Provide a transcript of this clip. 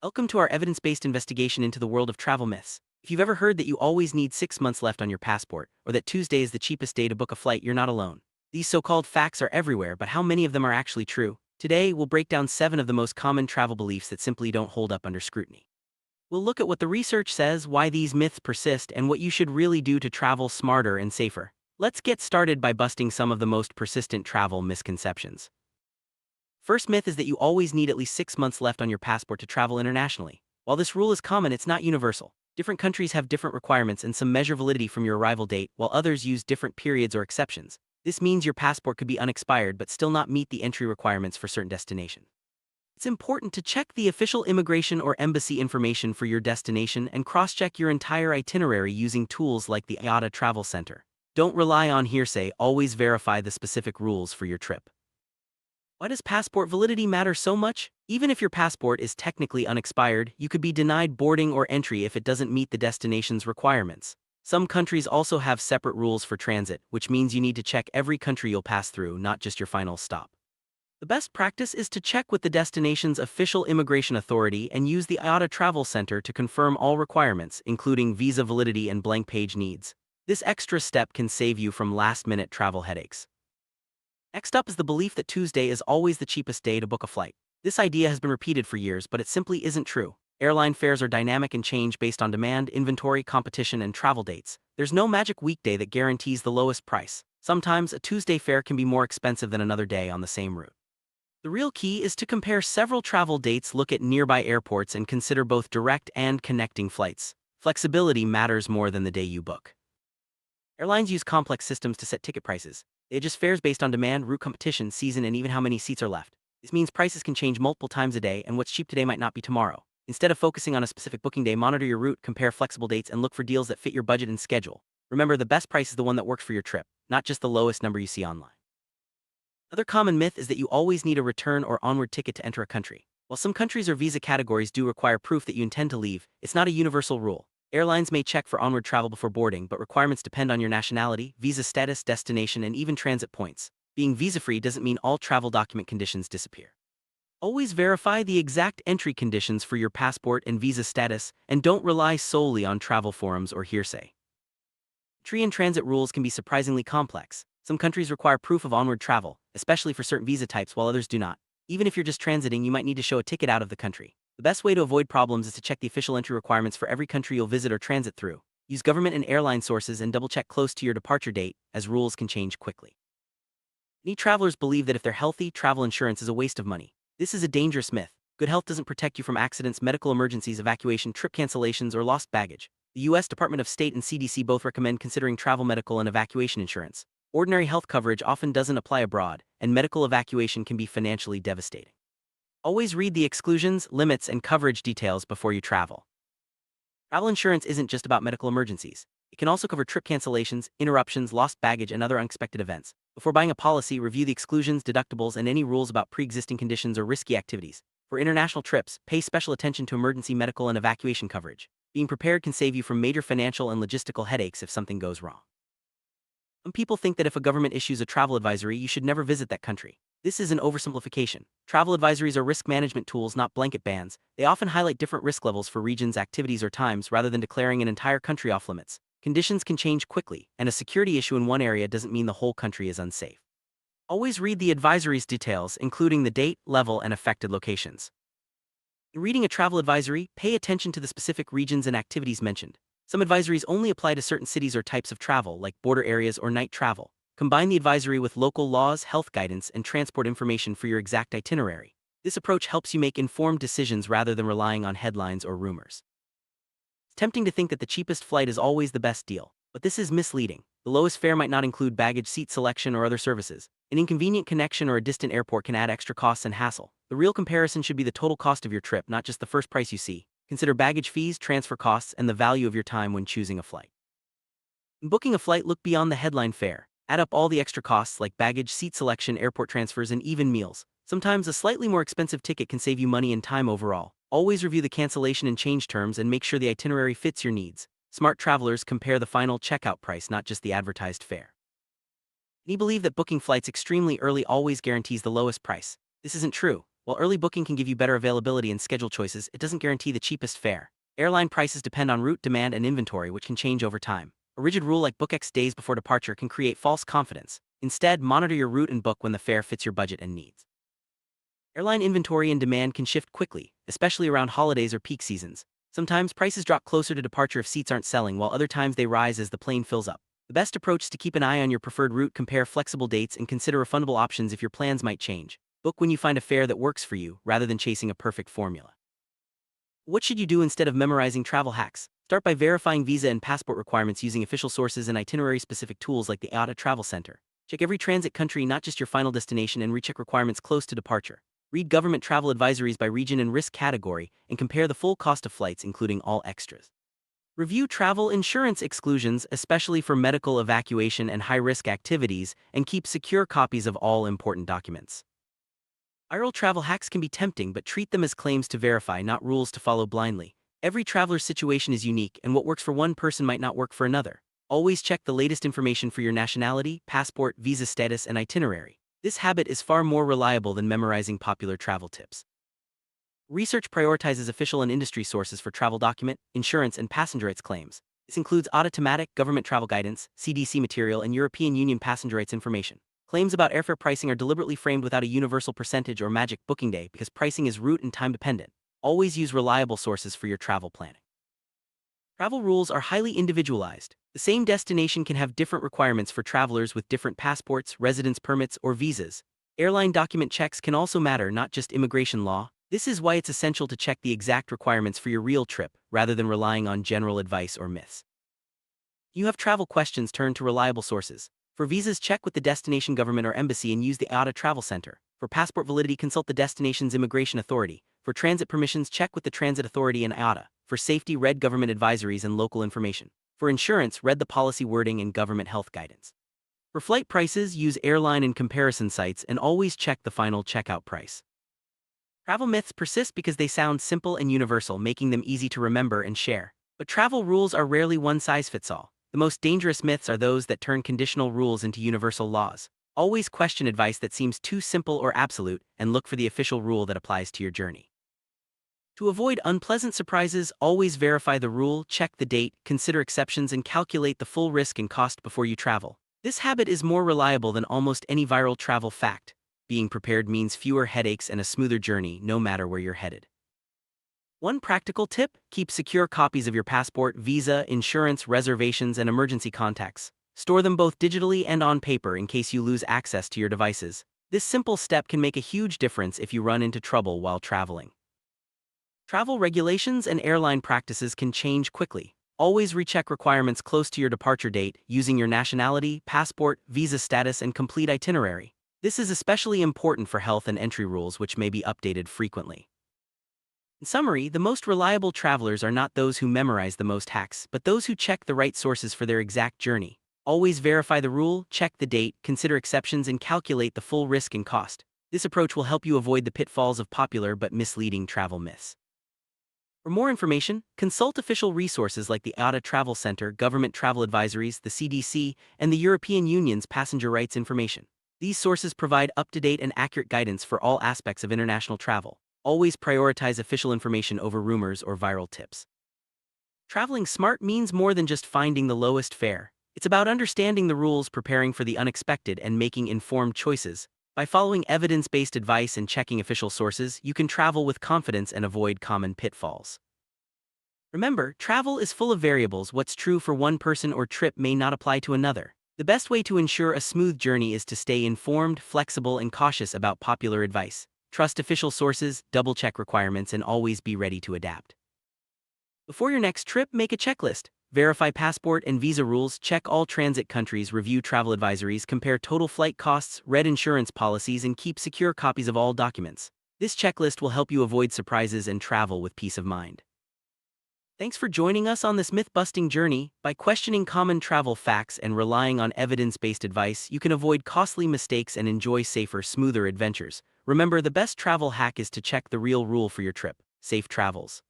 Welcome to our evidence-based investigation into the world of travel myths. If you've ever heard that you always need 6 months left on your passport, or that Tuesday is the cheapest day to book a flight, you're not alone. These so-called facts are everywhere, but how many of them are actually true? Today, we'll break down 7 of the most common travel beliefs that simply don't hold up under scrutiny. We'll look at what the research says, why these myths persist, and what you should really do to travel smarter and safer. Let's get started by busting some of the most persistent travel misconceptions. First myth is that you always need at least 6 months left on your passport to travel internationally. While this rule is common, it's not universal. Different countries have different requirements and some measure validity from your arrival date, while others use different periods or exceptions. This means your passport could be unexpired but still not meet the entry requirements for certain destinations. It's important to check the official immigration or embassy information for your destination and cross-check your entire itinerary using tools like the IATA Travel Center. Don't rely on hearsay, always verify the specific rules for your trip. Why does passport validity matter so much? Even if your passport is technically unexpired, you could be denied boarding or entry if it doesn't meet the destination's requirements. Some countries also have separate rules for transit, which means you need to check every country you'll pass through, not just your final stop. The best practice is to check with the destination's official immigration authority and use the IATA Travel Center to confirm all requirements, including visa validity and blank page needs. This extra step can save you from last-minute travel headaches. Next up is the belief that Tuesday is always the cheapest day to book a flight. This idea has been repeated for years, but it simply isn't true. Airline fares are dynamic and change based on demand, inventory, competition, and travel dates. There's no magic weekday that guarantees the lowest price. Sometimes a Tuesday fare can be more expensive than another day on the same route. The real key is to compare several travel dates, look at nearby airports, and consider both direct and connecting flights. Flexibility matters more than the day you book. Airlines use complex systems to set ticket prices. They adjust fares based on demand, route competition, season, and even how many seats are left. This means prices can change multiple times a day, and what's cheap today might not be tomorrow. Instead of focusing on a specific booking day, monitor your route, compare flexible dates, and look for deals that fit your budget and schedule. Remember, the best price is the one that works for your trip, not just the lowest number you see online. Another common myth is that you always need a return or onward ticket to enter a country. While some countries or visa categories do require proof that you intend to leave, it's not a universal rule. Airlines may check for onward travel before boarding, but requirements depend on your nationality, visa status, destination, and even transit points. Being visa-free doesn't mean all travel document conditions disappear. Always verify the exact entry conditions for your passport and visa status, and don't rely solely on travel forums or hearsay. Entry and transit rules can be surprisingly complex. Some countries require proof of onward travel, especially for certain visa types, while others do not. Even if you're just transiting, you might need to show a ticket out of the country. The best way to avoid problems is to check the official entry requirements for every country you'll visit or transit through. Use government and airline sources and double-check close to your departure date, as rules can change quickly. Many travelers believe that if they're healthy, travel insurance is a waste of money. This is a dangerous myth. Good health doesn't protect you from accidents, medical emergencies, evacuation, trip cancellations, or lost baggage. The U.S. Department of State and CDC both recommend considering travel medical and evacuation insurance. Ordinary health coverage often doesn't apply abroad, and medical evacuation can be financially devastating. Always read the exclusions, limits, and coverage details before you travel. Travel insurance isn't just about medical emergencies. It can also cover trip cancellations, interruptions, lost baggage, and other unexpected events. Before buying a policy, review the exclusions, deductibles, and any rules about pre-existing conditions or risky activities. For international trips, pay special attention to emergency medical and evacuation coverage. Being prepared can save you from major financial and logistical headaches if something goes wrong. Some people think that if a government issues a travel advisory, you should never visit that country. This is an oversimplification. Travel advisories are risk management tools, not blanket bans. They often highlight different risk levels for regions, activities, or times rather than declaring an entire country off limits. Conditions can change quickly, and a security issue in one area doesn't mean the whole country is unsafe. Always read the advisory's details, including the date, level, and affected locations. In reading a travel advisory, pay attention to the specific regions and activities mentioned. Some advisories only apply to certain cities or types of travel, like border areas or night travel. Combine the advisory with local laws, health guidance, and transport information for your exact itinerary. This approach helps you make informed decisions rather than relying on headlines or rumors. It's tempting to think that the cheapest flight is always the best deal, but this is misleading. The lowest fare might not include baggage, seat selection, or other services. An inconvenient connection or a distant airport can add extra costs and hassle. The real comparison should be the total cost of your trip, not just the first price you see. Consider baggage fees, transfer costs, and the value of your time when choosing a flight. In booking a flight, look beyond the headline fare. Add up all the extra costs like baggage, seat selection, airport transfers, and even meals. Sometimes a slightly more expensive ticket can save you money and time overall. Always review the cancellation and change terms and make sure the itinerary fits your needs. Smart travelers compare the final checkout price, not just the advertised fare. Many believe that booking flights extremely early always guarantees the lowest price. This isn't true. While early booking can give you better availability and schedule choices, it doesn't guarantee the cheapest fare. Airline prices depend on route, demand, and inventory, which can change over time. A rigid rule like book X days before departure can create false confidence. Instead, monitor your route and book when the fare fits your budget and needs. Airline inventory and demand can shift quickly, especially around holidays or peak seasons. Sometimes prices drop closer to departure if seats aren't selling, while other times they rise as the plane fills up. The best approach is to keep an eye on your preferred route, compare flexible dates, and consider refundable options if your plans might change. Book when you find a fare that works for you, rather than chasing a perfect formula. What should you do instead of memorizing travel hacks? Start by verifying visa and passport requirements using official sources and itinerary-specific tools like the IATA Travel Center. Check every transit country, not just your final destination, and recheck requirements close to departure. Read government travel advisories by region and risk category, and compare the full cost of flights, including all extras. Review travel insurance exclusions, especially for medical evacuation and high-risk activities, and keep secure copies of all important documents. Viral travel hacks can be tempting, but treat them as claims to verify, not rules to follow blindly. Every traveler's situation is unique, and what works for one person might not work for another. Always check the latest information for your nationality, passport, visa status, and itinerary. This habit is far more reliable than memorizing popular travel tips. Research prioritizes official and industry sources for travel document, insurance, and passenger rights claims. This includes automatic government travel guidance, CDC material, and European Union passenger rights information. Claims about airfare pricing are deliberately framed without a universal percentage or magic booking day because pricing is route and time dependent. Always use reliable sources for your travel planning. Travel rules are highly individualized. The same destination can have different requirements for travelers with different passports, residence permits, or visas. Airline document checks can also matter, not just immigration law. This is why it's essential to check the exact requirements for your real trip, rather than relying on general advice or myths. If you have travel questions, turn to reliable sources. For visas, check with the destination government or embassy and use the IATA Travel Center. For passport validity, consult the destination's immigration authority. For transit permissions, check with the transit authority and IATA. For safety, read government advisories and local information. For insurance, read the policy wording and government health guidance. For flight prices, use airline and comparison sites and always check the final checkout price. Travel myths persist because they sound simple and universal, making them easy to remember and share. But travel rules are rarely one size fits all. The most dangerous myths are those that turn conditional rules into universal laws. Always question advice that seems too simple or absolute, and look for the official rule that applies to your journey. To avoid unpleasant surprises, always verify the rule, check the date, consider exceptions, and calculate the full risk and cost before you travel. This habit is more reliable than almost any viral travel fact. Being prepared means fewer headaches and a smoother journey, no matter where you're headed. One practical tip: keep secure copies of your passport, visa, insurance, reservations, and emergency contacts. Store them both digitally and on paper in case you lose access to your devices. This simple step can make a huge difference if you run into trouble while traveling. Travel regulations and airline practices can change quickly. Always recheck requirements close to your departure date using your nationality, passport, visa status, and complete itinerary. This is especially important for health and entry rules, which may be updated frequently. In summary, the most reliable travelers are not those who memorize the most hacks, but those who check the right sources for their exact journey. Always verify the rule, check the date, consider exceptions, and calculate the full risk and cost. This approach will help you avoid the pitfalls of popular but misleading travel myths. For more information, consult official resources like the IATA Travel Center, government travel advisories, the CDC, and the European Union's passenger rights information. These sources provide up-to-date and accurate guidance for all aspects of international travel. Always prioritize official information over rumors or viral tips. Traveling smart means more than just finding the lowest fare. It's about understanding the rules, preparing for the unexpected, and making informed choices. By following evidence-based advice and checking official sources, you can travel with confidence and avoid common pitfalls. Remember, travel is full of variables. What's true for one person or trip may not apply to another. The best way to ensure a smooth journey is to stay informed, flexible, and cautious about popular advice. Trust official sources, double-check requirements, and always be ready to adapt. Before your next trip, make a checklist. Verify passport and visa rules, check all transit countries, review travel advisories, compare total flight costs, read insurance policies, and keep secure copies of all documents. This checklist will help you avoid surprises and travel with peace of mind. Thanks for joining us on this myth-busting journey. By questioning common travel facts and relying on evidence-based advice, you can avoid costly mistakes and enjoy safer, smoother adventures. Remember, the best travel hack is to check the real rule for your trip. Safe travels.